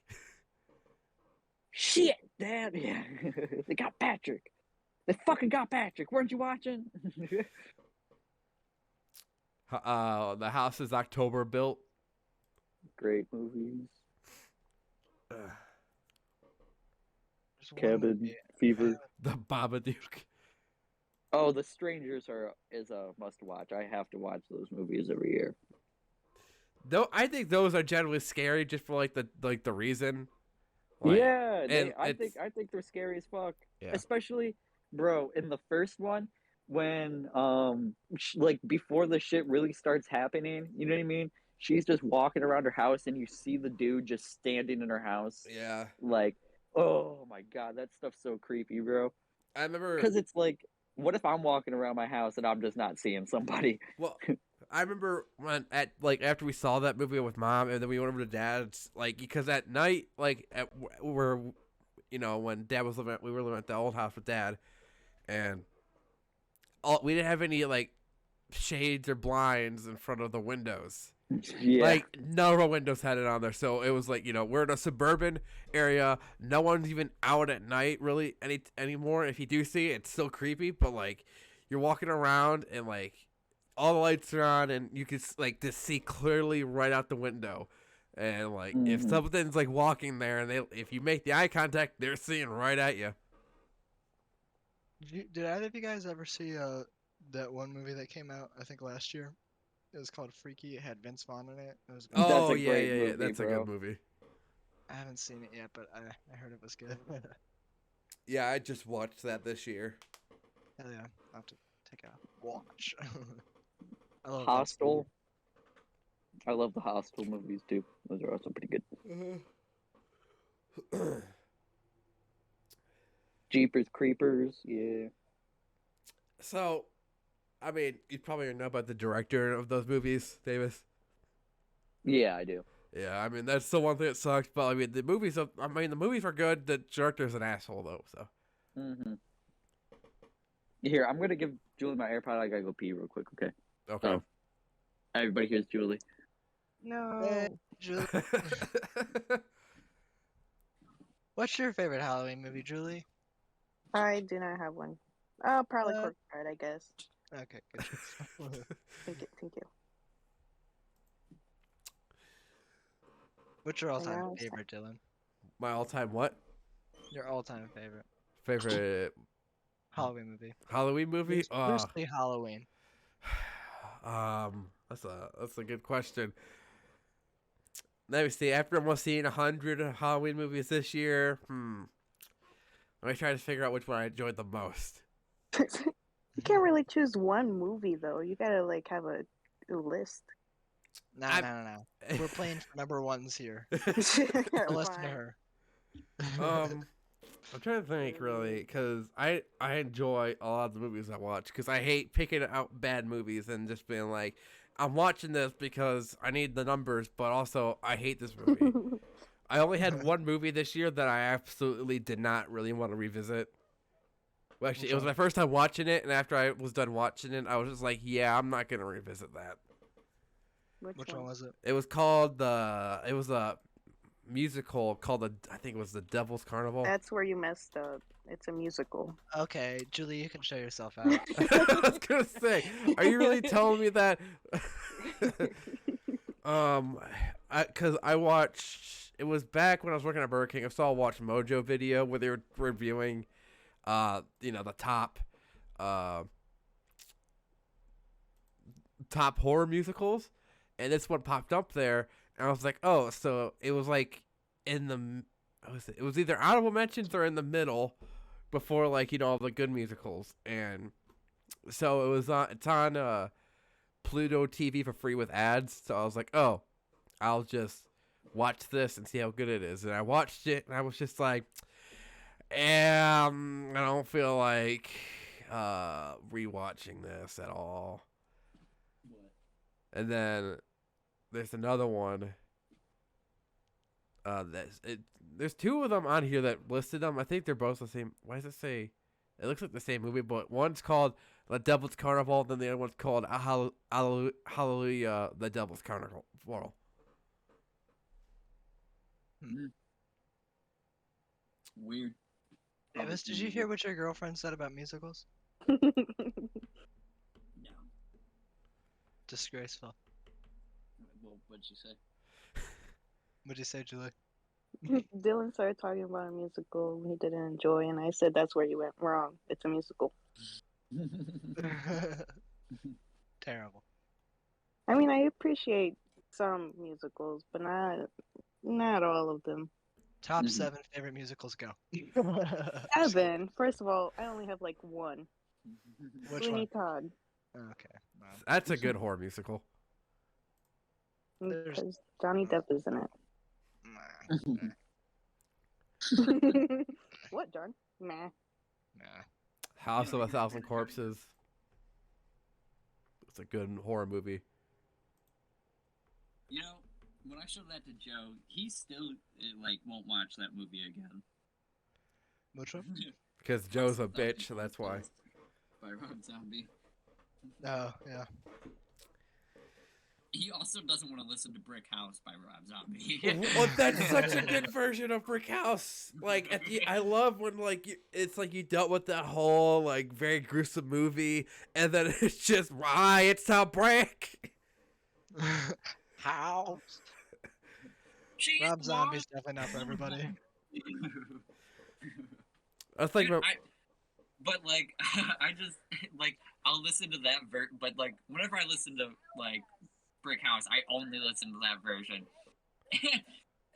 shit, Dad. Yeah, they got Patrick. They fucking got Patrick. Weren't you watching? The house is October built. Great movies. There's one Cabin movie Fever. The Babadook. Oh, The Strangers is a must watch. I have to watch those movies every year. Though I think those are generally scary just for like the reason. Like, Yeah, and I think they're scary as fuck. Yeah. Especially, bro, in the first one when like before the shit really starts happening. You know what I mean? She's just walking around her house and you see the dude just standing in her house. Yeah. Like, oh my god, that stuff's so creepy, bro. I remember Because it's like, what if I'm walking around my house and I'm just not seeing somebody? Well, I remember when after we saw that movie with Mom, and then we went over to Dad's, like, because at night, like where, when Dad was living, we were living at the old house with Dad, and we didn't have any like shades or blinds in front of the windows. Yeah. Like none of our windows had it on there, so it was like we're in a suburban area. No one's even out at night really anymore. If you do see it, it's still creepy. But like you're walking around and like all the lights are on, and you can like just see clearly right out the window. And like if something's like walking there, and if you make the eye contact, they're seeing right at you. Did either of you guys ever see that one movie that came out I think last year? It was called Freaky. It had Vince Vaughn in it. It was good. Oh That's a yeah, great yeah, yeah. movie, That's a bro. good movie. I haven't seen it yet, but I heard it was good. Yeah, I just watched that this year. Hell yeah, I'll have to take a watch. I love Hostel. I love the Hostel movies too. Those are also pretty good. Jeepers Creepers, yeah. So, I mean, you probably know about the director of those movies, Davis. Yeah, I do. Yeah, I mean that's the one thing that sucks. But I mean, the movies are good. The director's an asshole though. So. Here, I'm gonna give Julie my AirPod. I gotta go pee real quick. Okay. Okay. Everybody here's Julie. No. Julie. What's your favorite Halloween movie, Julie? I do not have one. Oh, probably Corpse Bride, I guess. Okay, good choice. Thank you. What's your all-time Yeah, favorite, Dylan? My all-time what? Your all-time favorite Favorite Halloween movie? Halloween movie? Mostly Halloween. That's a good question. Let me see. After almost seeing 100 Halloween movies this year, let me try to figure out which one I enjoyed the most. You can't really choose one movie though. You gotta like have a list. No. We're playing for number ones here. Fine. Listen to her. I'm trying to think really, because I enjoy a lot of the movies I watch, because I hate picking out bad movies and just being like, I'm watching this because I need the numbers, but also I hate this movie. I only had one movie this year that I absolutely did not really want to revisit. Well, actually, it was my first time watching it, and after I was done watching it, I was just like, yeah, I'm not going to revisit that. Which one was it? It was called it was a musical called I think it was The Devil's Carnival. That's where you messed up. It's a musical. Okay, Julie, you can show yourself out. I was going to say, are you really telling me that? Because I watched, it was back when I was working at Burger King. I saw a Watch Mojo video where they were reviewing the top horror musicals, and this one popped up there, and I was like, oh, so it was like it was either honorable mentions or in the middle before all the good musicals, and so it was it's on Pluto TV for free with ads, so I was like, oh, I'll just watch this and see how good it is, and I watched it, and I was just like, I don't feel like rewatching this at all. And then there's another one. There's two of them on here that listed them. I think they're both the same. Why does it say? It looks like the same movie, but one's called The Devil's Carnival. Then the other one's called Hallelujah, the Devil's Carnival. Weird. Davis, did you hear what your girlfriend said about musicals? No. Disgraceful. Well, what'd you say? What'd you say, Julie? Dylan started talking about a musical he didn't enjoy, and I said that's where you went wrong. It's a musical. Terrible. I mean, I appreciate some musicals, but not all of them. Top Mhm. 7 favorite musicals, go. 7. First of all, I only have like one. Which Sweeney one? Todd, Okay. Wow. That's a good horror musical. There's- because Johnny Depp is in Nah. it. What, John? Nah. Nah. House of a Thousand Corpses. It's a good horror movie. You know, when I showed that to Joe, he still like won't watch that movie again. Which one? Because Joe's a bitch, so that's why. By Rob Zombie. Oh, yeah. He also doesn't want to listen to Brick House by Rob Zombie. Well, that's such a good version of Brick House. Like, I love when it's like you dealt with that whole like very gruesome movie, and then it's just it's a brick. How? She's Rob Zombie's definitely not for everybody. I was thinking about. But like, I just like I'll listen to that but like whenever I listen to like Brick House, I only listen to that version.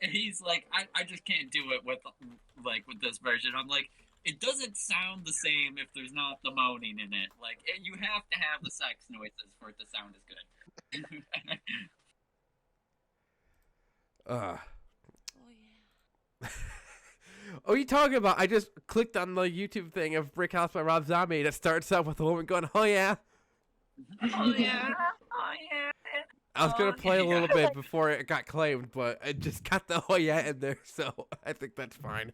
And he's like, I just can't do it with this version. I'm like, it doesn't sound the same if there's not the moaning in it. Like, you have to have the sex noises for it to sound as good. Oh yeah. Oh, you talking about? I just clicked on the YouTube thing of Brick House by Rob Zombie that starts out with a woman going, "Oh yeah." Oh yeah, oh yeah. I was gonna play a little bit before it got claimed, but I just got the "oh yeah" in there, so I think that's fine.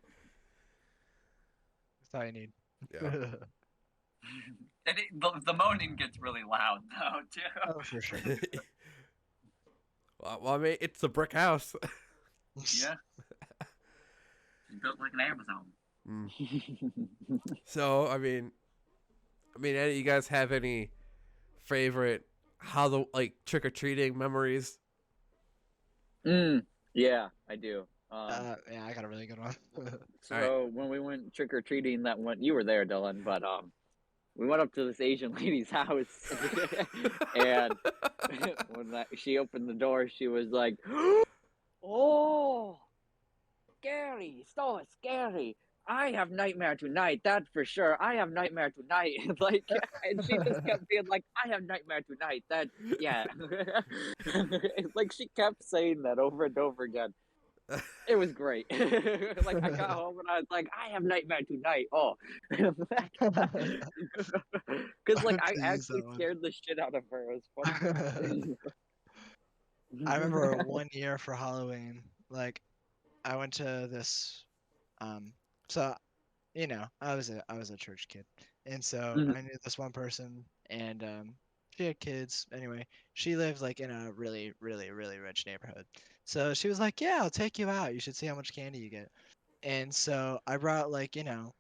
That's all you need. Yeah. And the moaning gets really loud though too. Oh, for sure. Well, I mean, it's a brick house. Yeah. It's built like an Amazon. So, I mean, any of you guys have any favorite trick or treating memories? Yeah, I do. Yeah, I got a really good one. So when we went trick or treating, you were there, Dylan, but we went up to this Asian lady's house, and when she opened the door, she was like, "Oh, scary, so scary. I have nightmare tonight, that's for sure. I have nightmare tonight." And she just kept being like, "I have nightmare tonight, yeah." Like, she kept saying that over and over again. It was great. Like, I got home and I was like, "I have nightmare tonight." Oh. Because, like, I To use actually that one. scared the shit out of her. It was funny. I remember one year for Halloween, like, I went to this, so, you know, I was a church kid, and so Mhm. I knew this one person, and she had kids. Anyway, she lived like in a really, really, really rich neighborhood. So she was like, "Yeah, I'll take you out. You should see how much candy you get." And so I brought, like, a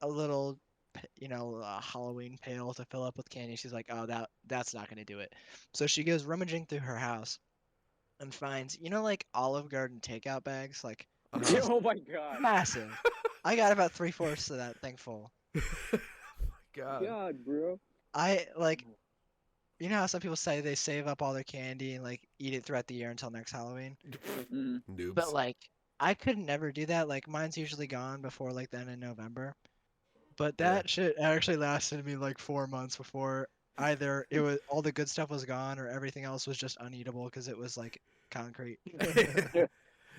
little, a Halloween pail to fill up with candy. She's like, "Oh, that's not gonna do it." So she goes rummaging through her house and finds, like, Olive Garden takeout bags, like, Oh my god. massive. I got about 3/4 of that thing full. God. God, bro. I like, how some people say they save up all their candy and like eat it throughout the year until next Halloween. Mhm. Noobs. But like, I could never do that. Like, mine's usually gone before like the end of November. But that shit actually lasted me like 4 months before either it was all the good stuff was gone or everything else was just uneatable because it was like concrete.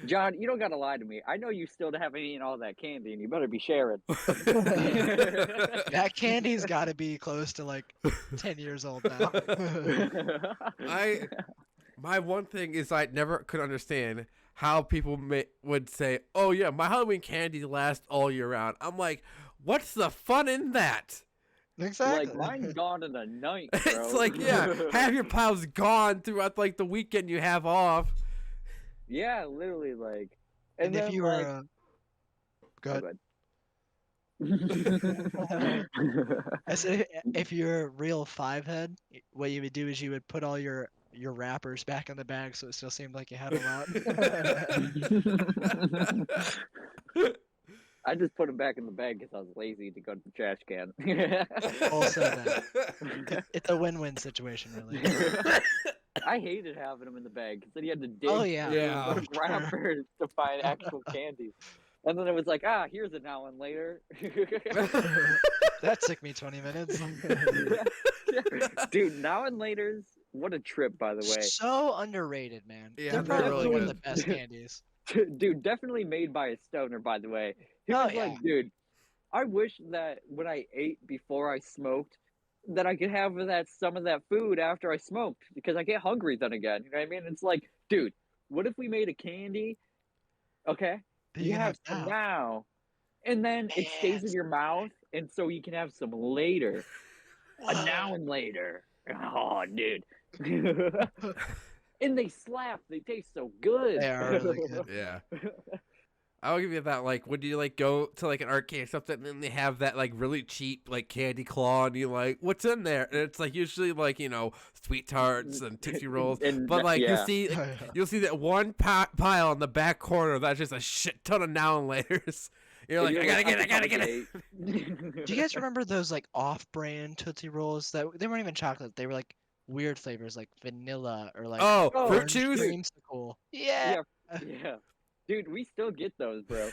John, you don't gotta lie to me. I know you still haven't eaten all that candy, and you better be sharing. That candy's got to be close to like 10 years old now. My one thing is I never could understand how people would say, "Oh yeah, my Halloween candy lasts all year round." I'm like, what's the fun in that? Exactly. Like mine's gone in a night, bro. It's like, yeah, half your pile's gone throughout like the weekend you have off. Yeah, literally, like. And if then, you like, were, go oh, ahead. good. I said if you're a real five head, what you would do is you would put all your wrappers back in the bag so it still seemed like you had a lot. I just put them back in the bag because I was lazy to go to the trash can. Also that. It's a win-win situation, really. I hated having them in the bag because then you had to dig Oh, yeah. through Yeah. the wrappers to find actual candy. And then it was like, here's a now and later. That took me 20 minutes. Dude, now and later's, what a trip, by the way. So underrated, man. Yeah, They're they're probably really one of the good. best candies. Dude, definitely made by a stoner, by the way. He Oh, was yeah. like, dude, I wish that when I ate before I smoked, that I could have some of that food after I smoked because I get hungry then again. You know what I mean? It's like, dude, what if we made a candy? Okay, That you can have some now, and then it stays in Yes. your mouth, and so you can have some later, a Whoa. now and later. Oh, dude. And they slap. They taste so good. They are really good. Yeah. I'll give you that. Like, when you like go to like an arcade or something, and then they have that like really cheap like candy claw, and you're like, "What's in there?" And it's like usually like sweet tarts and Tootsie Rolls, And but like yeah. you'll see that one pile in the back corner that's just a shit ton of now and laters. You're like, And I you're gotta get like, it. Do you guys remember those like off-brand Tootsie Rolls that they weren't even chocolate? They were like weird flavors like vanilla or like Oh, Oh, fruit orange chews. creamsicle. Yeah. Yeah. Dude, we still get those, bro.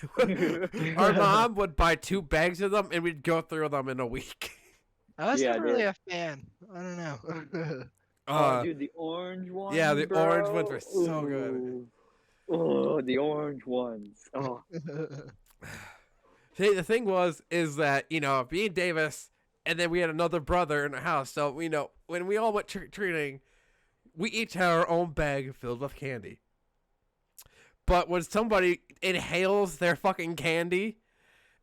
Our mom would buy 2 bags of them, and we'd go through them in a week. I was Yeah, never really dude. a fan. I don't know. Oh, dude, the orange ones. yeah, the orange ones bro. were so good. Ooh. Oh, the orange ones. Oh, See, the thing is that, me and Davis, and then we had another brother in the house. So, when we all went trick-or-treating, we each had our own bag filled with candy. But when somebody inhales their fucking candy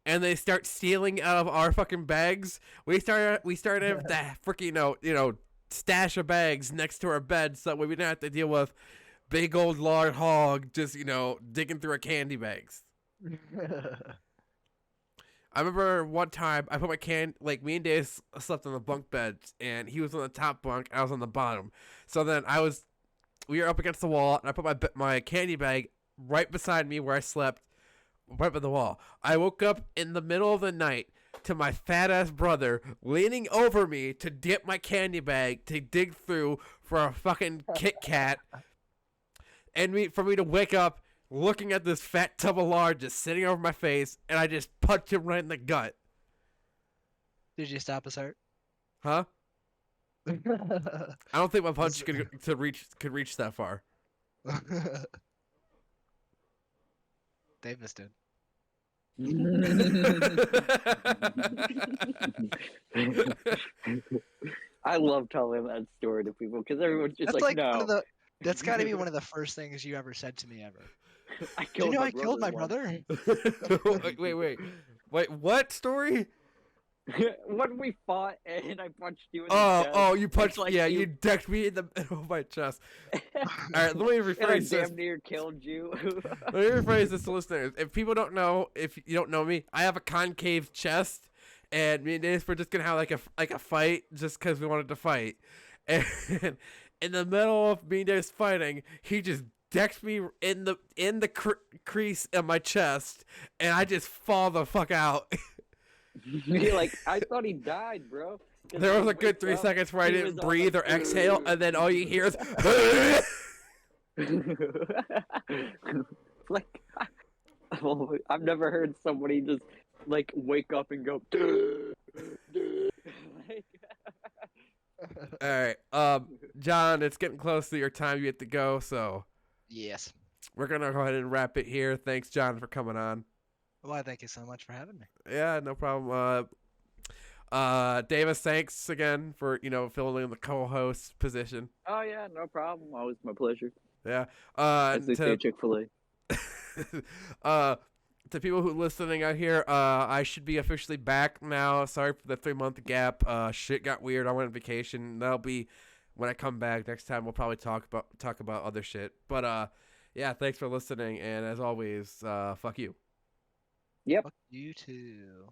and they start stealing out of our fucking bags, we started having to freaking, stash of bags next to our bed so that way we didn't have to deal with big old lard hog just, digging through our candy bags. I remember one time I put me and Dave slept on the bunk beds, and he was on the top bunk, I was on the bottom. So then we were up against the wall, and I put my candy bag right beside me where I slept, right by the wall. I woke up in the middle of the night to my fat ass brother leaning over me to dip my candy bag to dig through for a fucking Kit Kat, and for me to wake up looking at this fat tub of lard just sitting over my face, and I just punched him right in the gut. Did you stop his heart? Huh? I don't think my punch could reach that far. Davis did. I love telling that story to people because everyone's just That's like, like one no. of the. That's got to be one of the first things you ever said to me ever. I Do you know I brother killed my once. brother? Wait, what story? When we fought and I punched you in the chest. Oh, you punched, like yeah, you decked me in the middle of my chest. Alright, let me and I rephrase this. damn near killed you. Let me rephrase this to listeners. If you don't know me, I have a concave chest, and me and Dave were just gonna have like a fight just because we wanted to fight. And in the middle of me and Dave's fighting, he just decked me in the crease of my chest, and I just fall the fuck out. You're like, I thought he died, bro. 'Cause There was he a good wakes 3 up, seconds where I he didn't was all breathe or like, exhale, and then all you hear is. like, oh, I've never heard somebody just like wake up and go. Like, All right, John, it's getting close to your time. You have to go, so Yes. we're gonna go ahead and wrap it here. Thanks, John, for coming on. Well, thank you so much for having me. Yeah, no problem. Davis, thanks again for filling in the co-host position. oh yeah, no problem. Always my pleasure. Yeah. As they say, Chick-fil-A. to people who listening out here, I should be officially back now. Sorry for the 3-month gap. Shit got weird. I went on vacation. That'll be when I come back next time. We'll probably talk about other shit. But yeah, thanks for listening. And as always, fuck you. Yep. Fuck you too.